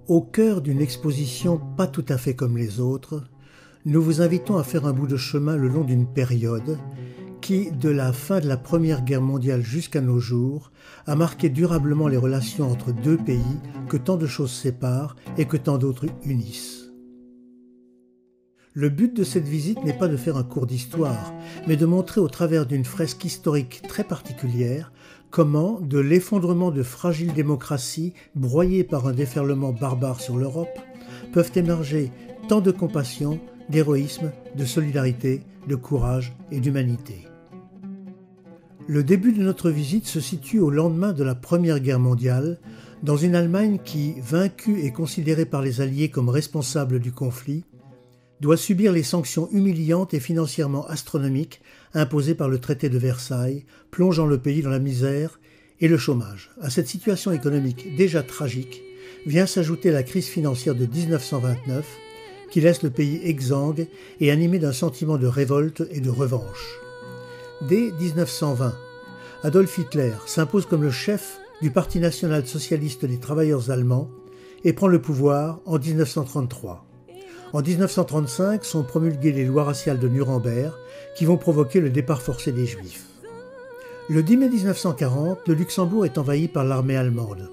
Au cœur d'une exposition pas tout à fait comme les autres, nous vous invitons à faire un bout de chemin le long d'une période qui, de la fin de la Première Guerre mondiale jusqu'à nos jours, a marqué durablement les relations entre deux pays que tant de choses séparent et que tant d'autres unissent. Le but de cette visite n'est pas de faire un cours d'histoire, mais de montrer au travers d'une fresque historique très particulière comment, de l'effondrement de fragiles démocraties broyées par un déferlement barbare sur l'Europe, peuvent émerger tant de compassion, d'héroïsme, de solidarité, de courage et d'humanité. Le début de notre visite se situe au lendemain de la Première Guerre mondiale, dans une Allemagne qui, vaincue et considérée par les Alliés comme responsable du conflit, doit subir les sanctions humiliantes et financièrement astronomiques imposées par le traité de Versailles, plongeant le pays dans la misère et le chômage. À cette situation économique déjà tragique vient s'ajouter la crise financière de 1929 qui laisse le pays exsangue et animé d'un sentiment de révolte et de revanche. Dès 1920, Adolf Hitler s'impose comme le chef du Parti national-socialiste des travailleurs allemands et prend le pouvoir en 1933. En 1935 sont promulguées les lois raciales de Nuremberg qui vont provoquer le départ forcé des Juifs. Le 10 mai 1940, le Luxembourg est envahi par l'armée allemande.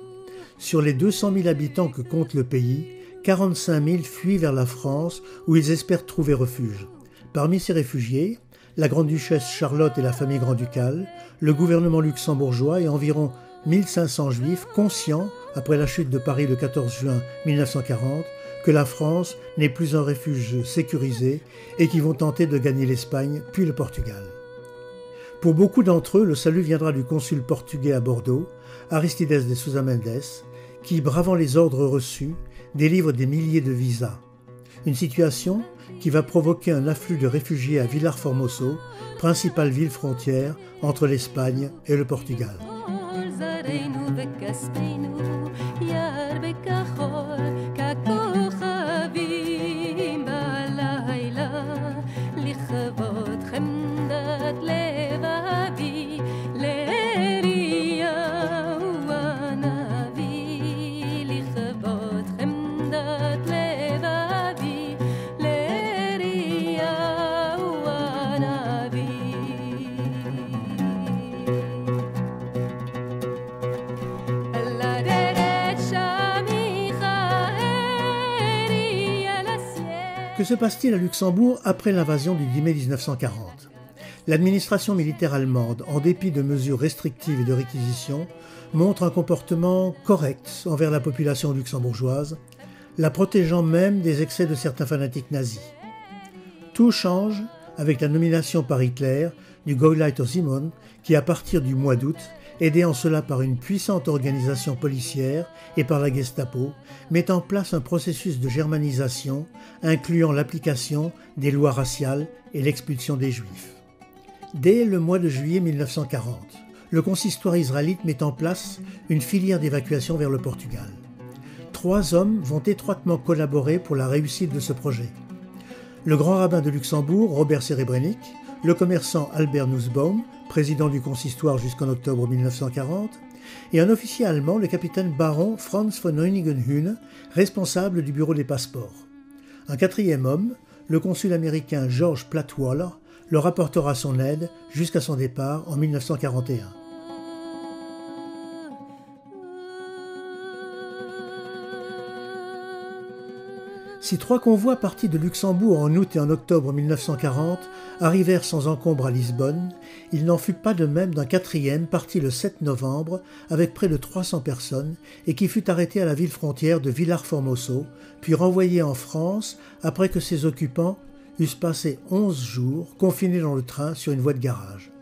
Sur les 200 000 habitants que compte le pays, 45 000 fuient vers la France où ils espèrent trouver refuge. Parmi ces réfugiés, la grande-duchesse Charlotte et la famille grand-ducale, le gouvernement luxembourgeois et environ 1500 Juifs conscients, après la chute de Paris le 14 juin 1940, que la France n'est plus un refuge sécurisé et qui vont tenter de gagner l'Espagne puis le Portugal. Pour beaucoup d'entre eux, le salut viendra du consul portugais à Bordeaux, Aristides de Sousa Mendes, qui, bravant les ordres reçus, délivre des milliers de visas. Une situation qui va provoquer un afflux de réfugiés à Vilar-Formoso, principale ville frontière entre l'Espagne et le Portugal. Que se passe-t-il à Luxembourg après l'invasion du 10 mai 1940 ? L'administration militaire allemande, en dépit de mesures restrictives et de réquisitions, montre un comportement correct envers la population luxembourgeoise, la protégeant même des excès de certains fanatiques nazis. Tout change avec la nomination par Hitler du Gauleiter Simon, qui à partir du mois d'août, aidé en cela par une puissante organisation policière et par la Gestapo, met en place un processus de germanisation incluant l'application des lois raciales et l'expulsion des Juifs. Dès le mois de juillet 1940, le consistoire israélite met en place une filière d'évacuation vers le Portugal. 3 hommes vont étroitement collaborer pour la réussite de ce projet. Le grand rabbin de Luxembourg, Robert Serebrennik, le commerçant Albert Nussbaum, président du consistoire jusqu'en octobre 1940, et un officier allemand, le capitaine baron Franz von Neunigenhühne, responsable du bureau des passeports. Un 4e homme, le consul américain George Plattwaller, leur apportera son aide jusqu'à son départ en 1941. Si 3 convois partis de Luxembourg en août et en octobre 1940 arrivèrent sans encombre à Lisbonne, il n'en fut pas de même d'un 4e parti le 7 novembre avec près de 300 personnes et qui fut arrêté à la ville frontière de Vilar-Formoso, puis renvoyé en France après que ses occupants eussent passé 11 jours confinés dans le train sur une voie de garage.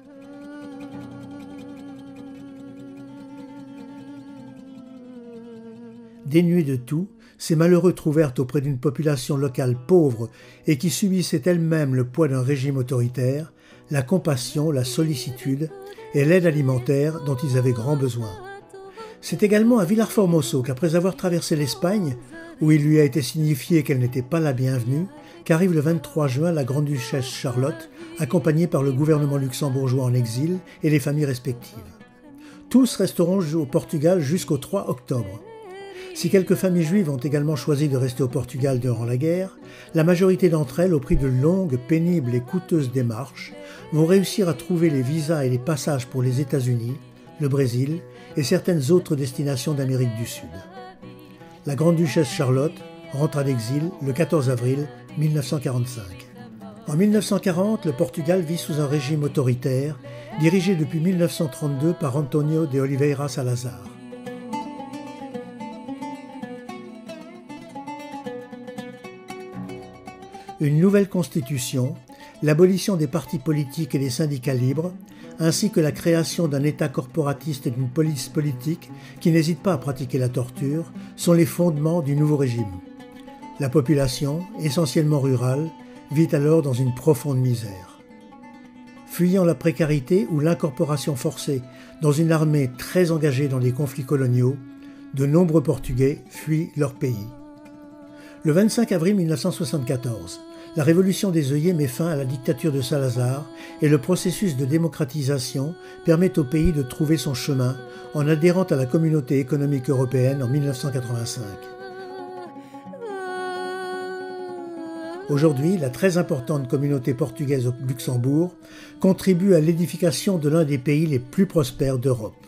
Dénués de tout, ces malheureux trouvèrent auprès d'une population locale pauvre et qui subissait elle-même le poids d'un régime autoritaire, la compassion, la sollicitude et l'aide alimentaire dont ils avaient grand besoin. C'est également à Vilar-Formoso qu'après avoir traversé l'Espagne, où il lui a été signifié qu'elle n'était pas la bienvenue, qu'arrive le 23 juin la grande-duchesse Charlotte, accompagnée par le gouvernement luxembourgeois en exil et les familles respectives. Tous resteront au Portugal jusqu'au 3 octobre. Si quelques familles juives ont également choisi de rester au Portugal durant la guerre, la majorité d'entre elles, au prix de longues, pénibles et coûteuses démarches, vont réussir à trouver les visas et les passages pour les États-Unis, le Brésil et certaines autres destinations d'Amérique du Sud. La grande-duchesse Charlotte rentre en exil le 14 avril 1945. En 1940, le Portugal vit sous un régime autoritaire, dirigé depuis 1932 par António de Oliveira Salazar. Une nouvelle constitution, l'abolition des partis politiques et des syndicats libres, ainsi que la création d'un État corporatiste et d'une police politique qui n'hésite pas à pratiquer la torture, sont les fondements du nouveau régime. La population, essentiellement rurale, vit alors dans une profonde misère. Fuyant la précarité ou l'incorporation forcée dans une armée très engagée dans les conflits coloniaux, de nombreux Portugais fuient leur pays. Le 25 avril 1974, la révolution des œillets met fin à la dictature de Salazar et le processus de démocratisation permet au pays de trouver son chemin en adhérant à la Communauté économique européenne en 1985. Aujourd'hui, la très importante communauté portugaise au Luxembourg contribue à l'édification de l'un des pays les plus prospères d'Europe.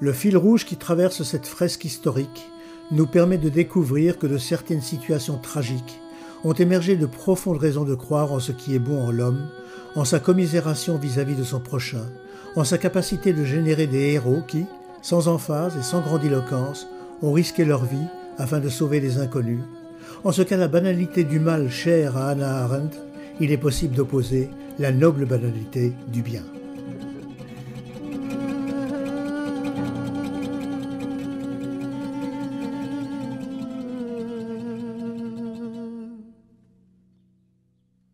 Le fil rouge qui traverse cette fresque historique nous permet de découvrir que de certaines situations tragiques ont émergé de profondes raisons de croire en ce qui est bon en l'homme, en sa commisération vis-à-vis de son prochain, en sa capacité de générer des héros qui, sans emphase et sans grandiloquence, ont risqué leur vie afin de sauver des inconnus. En ce qu'à la banalité du mal chère à Hannah Arendt, il est possible d'opposer la noble banalité du bien.